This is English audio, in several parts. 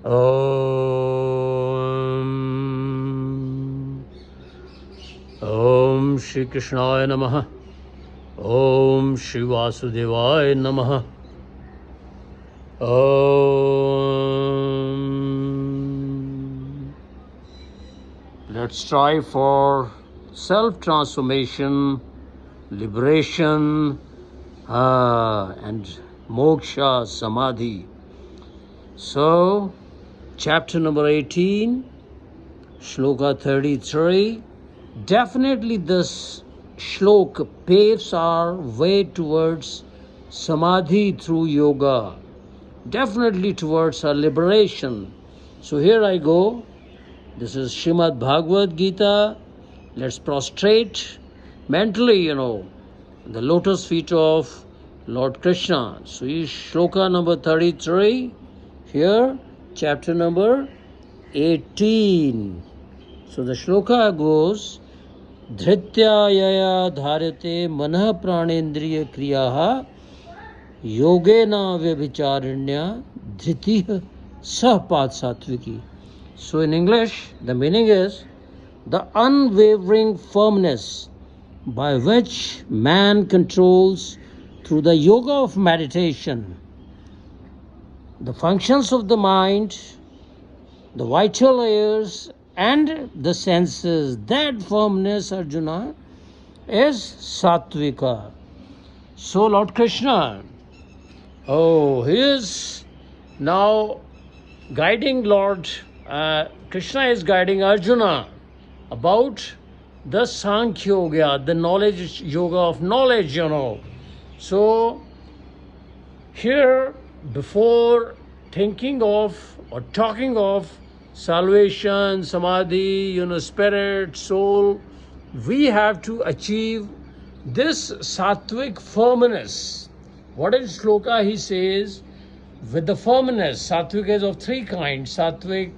Om Shri Krishnaya Namaha. Om Shri Vasudevaya Namaha. Let's strive for self-transformation, liberation, and moksha, samadhi. So, chapter number 18, shloka 33. Definitely this shloka paves our way towards samadhi through yoga. Definitely towards our liberation. So here I go. This is Srimad Bhagavad Gita. Let's prostrate mentally, the lotus feet of Lord Krishna. So is shloka number 33. Here, chapter number 18. So the shloka goes, Dhritya yaya dharate manah pranendriya kriyaha yogena vyabhicharanya dhritiha sahpat satviki. So in English, the meaning is the unwavering firmness by which man controls through the yoga of meditation the functions of the mind, the vital layers and the senses. That firmness, Arjuna, is sattvika. So Lord Krishna, he is now guiding Krishna is guiding Arjuna about the Sankhya Yoga, the knowledge yoga of knowledge, So here, before thinking of or talking of salvation, samadhi, spirit, soul, we have to achieve this sattvic firmness. What is shloka? He says, with the firmness, sattvic is of three kinds, sattvic,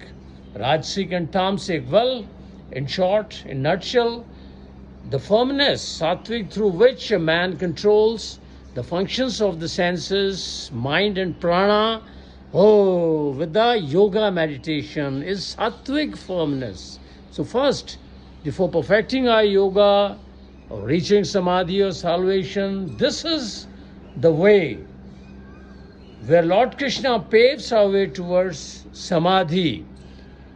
rajasic and tamasic. Well, in short, in nutshell, the firmness, sattvic, through which a man controls the functions of the senses, mind and prana, with the yoga meditation is sattvic firmness. So first, before perfecting our yoga or reaching samadhi or salvation, this is the way where Lord Krishna paves our way towards samadhi.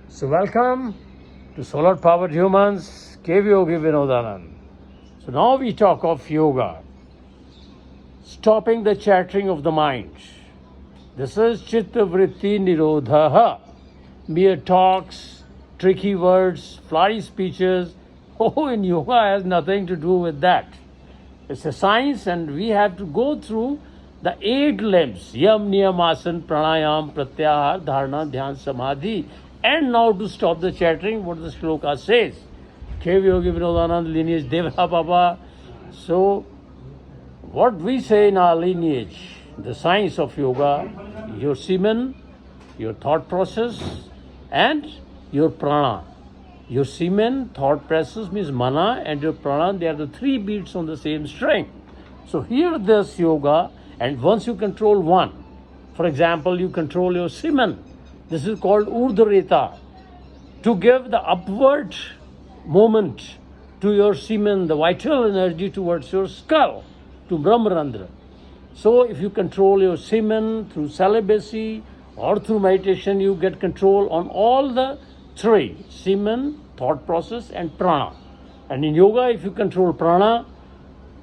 So welcome to Solar Powered Humans, Kev Yogi Vinodanand. So now we talk of yoga, stopping the chattering of the mind. This is Chitta Vritti Nirodha. Mere talks, tricky words, flowery speeches. In yoga has nothing to do with that. It's a science and we have to go through the 8 limbs. Yam, Niyam, Asana, Pranayam, Pratyahar, Dharana, Dhyan, Samadhi. And now to stop the chattering, what the shloka says. Kev Yogi Vinodanand lineage, Devra Baba. So, what we say in our lineage, the science of yoga, your semen, your thought process, and your prana. Your semen, thought process means mana, and your prana, they are the 3 beats on the same string. So here this yoga, and once you control one, for example, you control your semen, this is called urdhvareta, to give the upward movement to your semen, the vital energy towards your skull, to Brahmarandra. So if you control your semen through celibacy or through meditation, you get control on all the 3, semen, thought process and prana. And in yoga, if you control prana,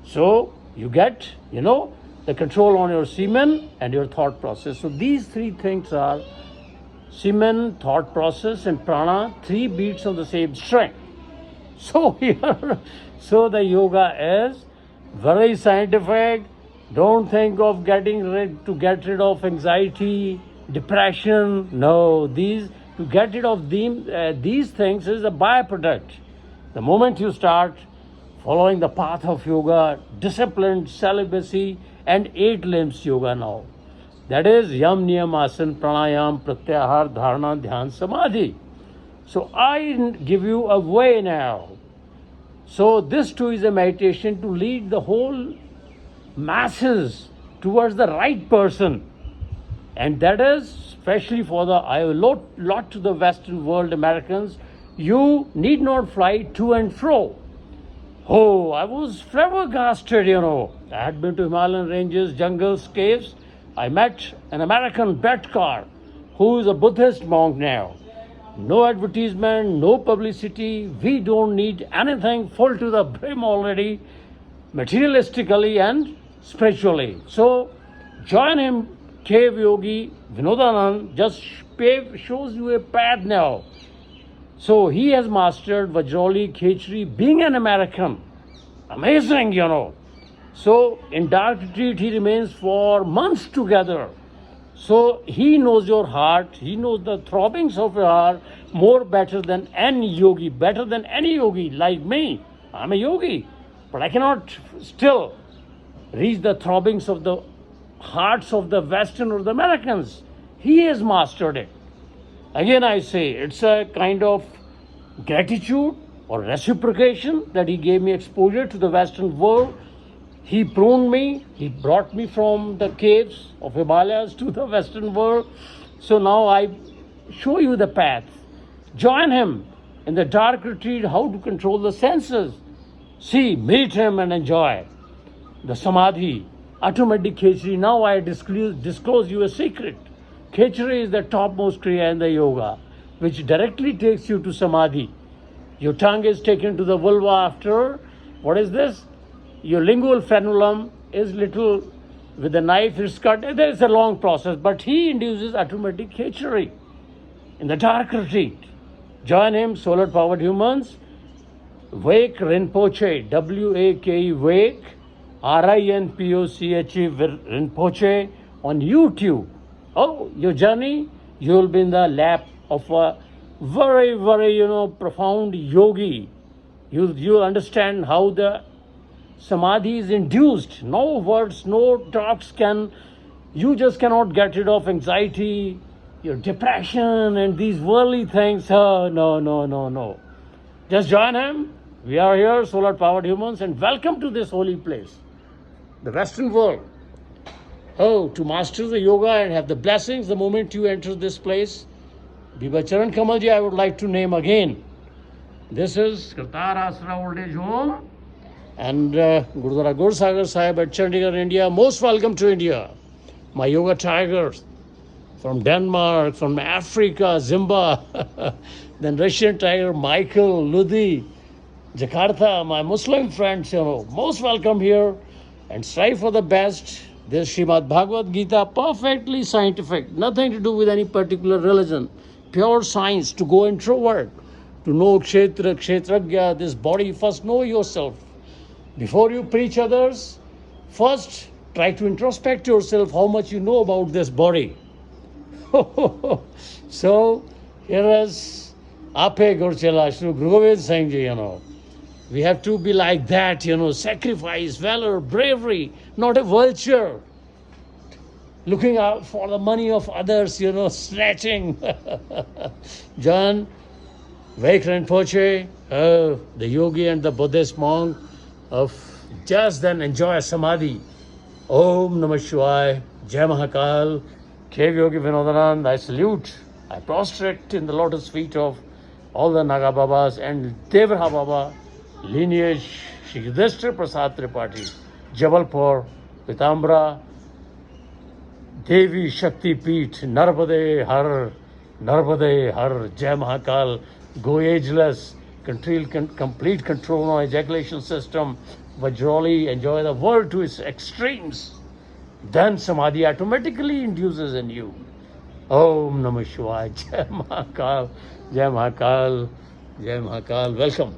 so you get, the control on your semen and your thought process. So these 3 things are semen, thought process and prana, 3 beats on the same string. So here, so the yoga is very scientific. Don't think of get rid of anxiety, depression. No, to get rid of these things is a byproduct. The moment you start following the path of yoga, disciplined celibacy and 8 limbs yoga now. That is Yam, Niyam, Asana, Pranayam, Pratyahar, Dharana, Dhyan, Samadhi. So I give you a way now. So this too is a meditation to lead the whole masses towards the right person. And that is especially for the, I owe a lot to the Western world, Americans. You need not fly to and fro. Oh, I was flabbergasted, I had been to Himalayan ranges, jungles, caves. I met an American Bettkar who is a Buddhist monk now. No advertisement, no publicity. We don't need anything, full to the brim already, materialistically and spiritually. So join him, Cave Yogi Vinodanand just shows you a path now. So he has mastered Vajroli, Khechri, being an American. Amazing, So in dark retreat, he remains for months together. So he knows your heart, he knows the throbbings of your heart more better than any yogi like me. I'm a yogi, but I cannot still reach the throbbings of the hearts of the Western or the Americans. He has mastered it. Again, I say it's a kind of gratitude or reciprocation that he gave me exposure to the Western world. He pruned me, he brought me from the caves of Himalayas to the Western world. So now I show you the path. Join him in the dark retreat, how to control the senses. See, meet him and enjoy the Samadhi, automatic Khechri. Now I disclose you a secret. Khechri is the topmost Kriya in the yoga, which directly takes you to Samadhi. Your tongue is taken to the vulva after, what is this? Your lingual frenulum is little, with a knife is cut. There is a long process, but he induces automatic Khechri in the dark retreat. Join him, solar powered humans. Wake Rinpoche, W-A-K-E, Wake, R-I-N-P-O-C-H-E, Rinpoche on YouTube. Oh, your journey, you will be in the lap of a very, very, profound yogi. You'll understand how the Samadhi is induced. No words, no talks you just cannot get rid of anxiety, your depression and these worldly things. Oh, no. Just join him. We are here, solar powered humans, and welcome to this holy place, the Western world. Oh, to master the yoga and have the blessings the moment you enter this place. Biba Charan Kamalji, I would like to name again. This is Kartar Asra Old Age Home and Gurudwara Gursagar Sahib at Chandigarh, India. Most welcome to India. My yoga tigers from Denmark, from Africa, Zimba, then Russian tiger Michael, Ludi, Jakarta, my Muslim friends, most welcome here and strive for the best. This Srimad Bhagavad Gita, perfectly scientific, nothing to do with any particular religion, pure science, to go introvert, to know Kshetra, Kshetragya, this body. First know yourself. Before you preach others, first try to introspect yourself how much you know about this body. So here is Ape Gurchela, Shri Guru Gobind Singh Ji, We have to be like that, sacrifice, valor, bravery, not a vulture. Looking out for the money of others, snatching. John Wake Rinpoche, the yogi and the Buddhist monk of just then enjoy Samadhi. Om Namah Shivaya, Jai Mahakal, Cave Yogi Vinodanand, I salute, I prostrate in the lotus feet of all the Naga Babas and Devraha Baba lineage, Shri Yudhishthira Prasad Tripathi, Jabalpur, Pitambra, Devi Shakti Peeth, Narvade Har, Jai Mahakal, go ageless, complete control on ejaculation system, Vajroli, enjoy the world to its extremes. Then Samadhi automatically induces in you. Om Namah Shivaya, Jai Mahakal, Jai Mahakal, Jai Mahakal. Welcome.